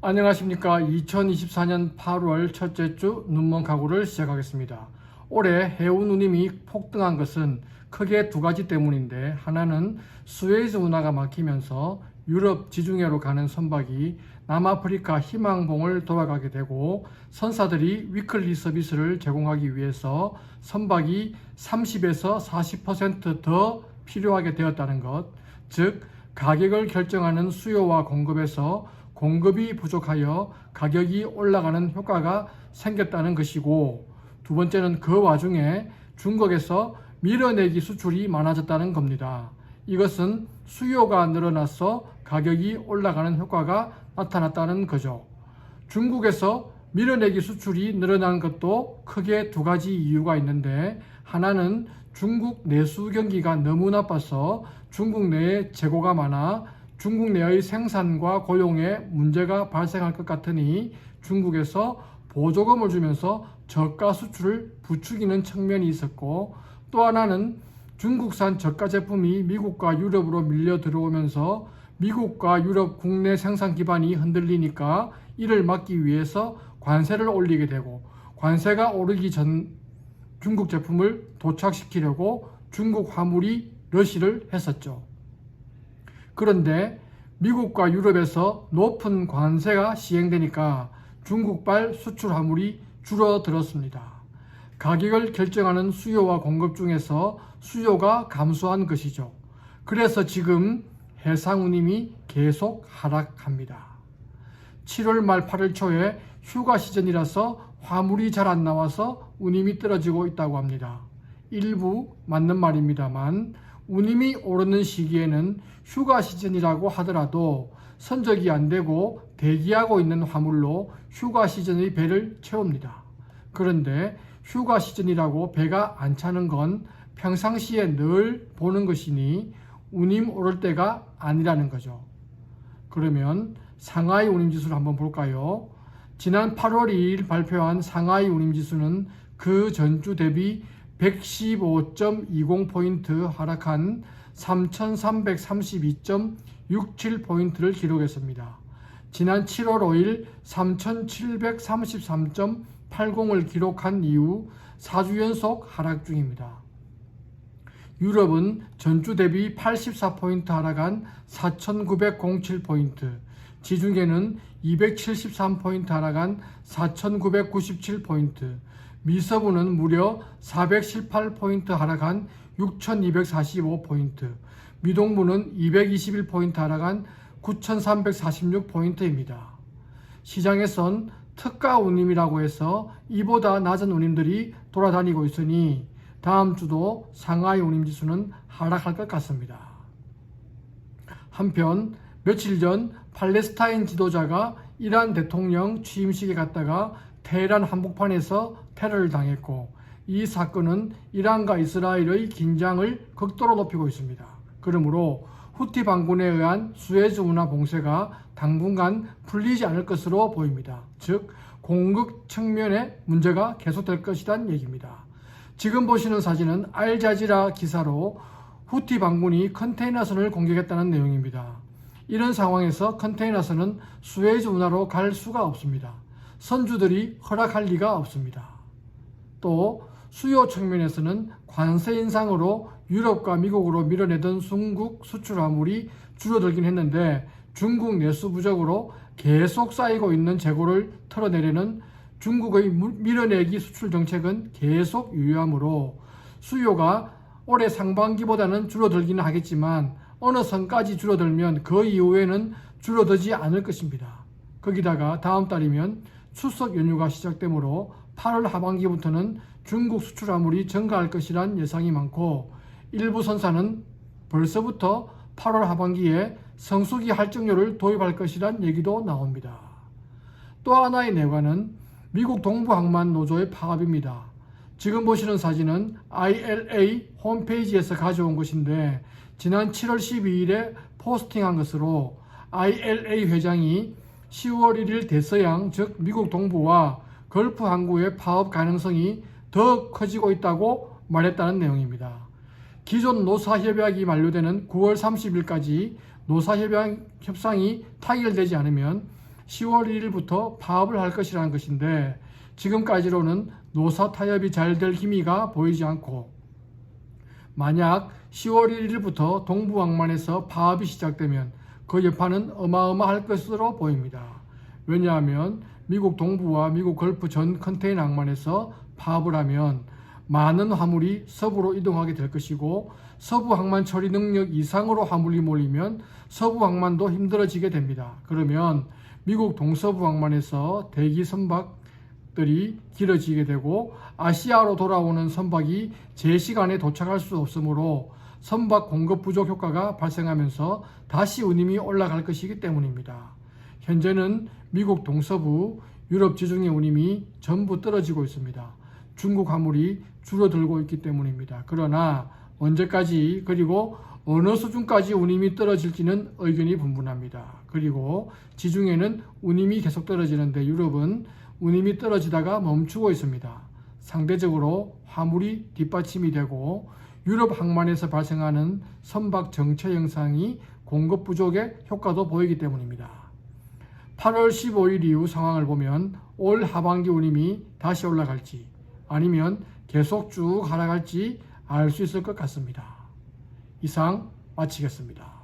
안녕하십니까. 2024년 8월 첫째 주 눈먼 가구를 시작하겠습니다. 올해 해운 운임이 폭등한 것은 크게 두 가지 때문인데, 하나는 수에즈 운하가 막히면서 유럽 지중해로 가는 선박이 남아프리카 희망봉을 돌아가게 되고 선사들이 위클리 서비스를 제공하기 위해서 선박이 30에서 40% 더 필요하게 되었다는 것, 즉 가격을 결정하는 수요와 공급에서 공급이 부족하여 가격이 올라가는 효과가 생겼다는 것이고, 두 번째는 그 와중에 중국에서 밀어내기 수출이 많아졌다는 겁니다. 이것은 수요가 늘어나서 가격이 올라가는 효과가 나타났다는 거죠. 중국에서 밀어내기 수출이 늘어난 것도 크게 두 가지 이유가 있는데, 하나는 중국 내수 경기가 너무 나빠서 중국 내에 재고가 많아 중국 내의 생산과 고용에 문제가 발생할 것 같으니 중국에서 보조금을 주면서 저가 수출을 부추기는 측면이 있었고, 또 하나는 중국산 저가 제품이 미국과 유럽으로 밀려 들어오면서 미국과 유럽 국내 생산 기반이 흔들리니까 이를 막기 위해서 관세를 올리게 되고, 관세가 오르기 전 중국 제품을 도착시키려고 중국 화물이 러시를 했었죠. 그런데 미국과 유럽에서 높은 관세가 시행되니까 중국발 수출 화물이 줄어들었습니다. 가격을 결정하는 수요와 공급 중에서 수요가 감소한 것이죠. 그래서 지금 해상 운임이 계속 하락합니다. 7월 말 8월 초에 휴가 시즌이라서 화물이 잘 안 나와서 운임이 떨어지고 있다고 합니다. 일부 맞는 말입니다만, 운임이 오르는 시기에는 휴가 시즌이라고 하더라도 선적이 안 되고 대기하고 있는 화물로 휴가 시즌의 배를 채웁니다. 그런데 휴가 시즌이라고 배가 안 차는 건 평상시에 늘 보는 것이니 운임 오를 때가 아니라는 거죠. 그러면 상하이 운임지수를 한번 볼까요? 지난 8월 2일 발표한 상하이 운임지수는 그 전주 대비 115.20포인트 하락한 3,332.67포인트를 기록했습니다. 지난 7월 5일 3,733.80을 기록한 이후 4주 연속 하락 중입니다. 유럽은 전주 대비 84포인트 하락한 4,907포인트, 지중해는 273포인트 하락한 4,997포인트, 미서부는 무려 418포인트 하락한 6,245포인트, 미동부는 221포인트 하락한 9,346포인트입니다. 시장에선 특가 운임이라고 해서 이보다 낮은 운임들이 돌아다니고 있으니 다음 주도 상하이 운임지수는 하락할 것 같습니다. 한편 며칠 전 팔레스타인 지도자가 이란 대통령 취임식에 갔다가 테헤란 한복판에서 테러를 당했고, 이 사건은 이란과 이스라엘의 긴장을 극도로 높이고 있습니다. 그러므로 후티 반군에 의한 수에즈 운하 봉쇄가 당분간 풀리지 않을 것으로 보입니다. 즉 공급 측면에 문제가 계속될 것이란 얘기입니다. 지금 보시는 사진은 알자지라 기사로 후티 반군이 컨테이너선을 공격했다는 내용입니다. 이런 상황에서 컨테이너선은 수에즈 운하로 갈 수가 없습니다. 선주들이 허락할 리가 없습니다. 또 수요 측면에서는 관세 인상으로 유럽과 미국으로 밀어내던 중국 수출 화물이 줄어들긴 했는데, 중국 내수 부족으로 계속 쌓이고 있는 재고를 털어내려는 중국의 밀어내기 수출 정책은 계속 유효하므로 수요가 올해 상반기보다는 줄어들기는 하겠지만 어느 선까지 줄어들면 그 이후에는 줄어들지 않을 것입니다. 거기다가 다음 달이면 추석 연휴가 시작되므로 8월 하반기부터는 중국 수출 화물이 증가할 것이란 예상이 많고, 일부 선사는 벌써부터 8월 하반기에 성수기 할증료를 도입할 것이란 얘기도 나옵니다. 또 하나의 내관은 미국 동부항만 노조의 파업입니다. 지금 보시는 사진은 ILA 홈페이지에서 가져온 것인데, 지난 7월 12일에 포스팅한 것으로 ILA 회장이 10월 1일 대서양, 즉 미국 동부와 걸프 항구의 파업 가능성이 더 커지고 있다고 말했다는 내용입니다. 기존 노사협약이 만료되는 9월 30일까지 노사협상이 타결되지 않으면 10월 1일부터 파업을 할 것이라는 것인데 지금까지로는 노사 타협이 잘 될 기미가 보이지 않고 만약 10월 1일부터 동부항만에서 파업이 시작되면 그 여파는 어마어마할 것으로 보입니다. 왜냐하면 미국 동부와 미국 걸프 전 컨테이너 항만에서 파업을 하면 많은 화물이 서부로 이동하게 될 것이고 서부 항만 처리 능력 이상으로 화물이 몰리면 서부 항만도 힘들어지게 됩니다. 그러면 미국 동서부 항만에서 대기 선박들이 길어지게 되고 아시아로 돌아오는 선박이 제 시간에 도착할 수 없으므로 선박 공급 부족 효과가 발생하면서 다시 운임이 올라갈 것이기 때문입니다. 현재는 미국 동서부, 유럽 지중해 운임이 전부 떨어지고 있습니다. 중국 화물이 줄어들고 있기 때문입니다. 그러나 언제까지 그리고 어느 수준까지 운임이 떨어질지는 의견이 분분합니다. 그리고 지중해는 운임이 계속 떨어지는데 유럽은 운임이 떨어지다가 멈추고 있습니다. 상대적으로 화물이 뒷받침이 되고 유럽 항만에서 발생하는 선박 정체 현상이 공급 부족의 효과도 보이기 때문입니다. 8월 15일 이후 상황을 보면 올 하반기 운임이 다시 올라갈지 아니면 계속 쭉 하락할지 알 수 있을 것 같습니다. 이상 마치겠습니다.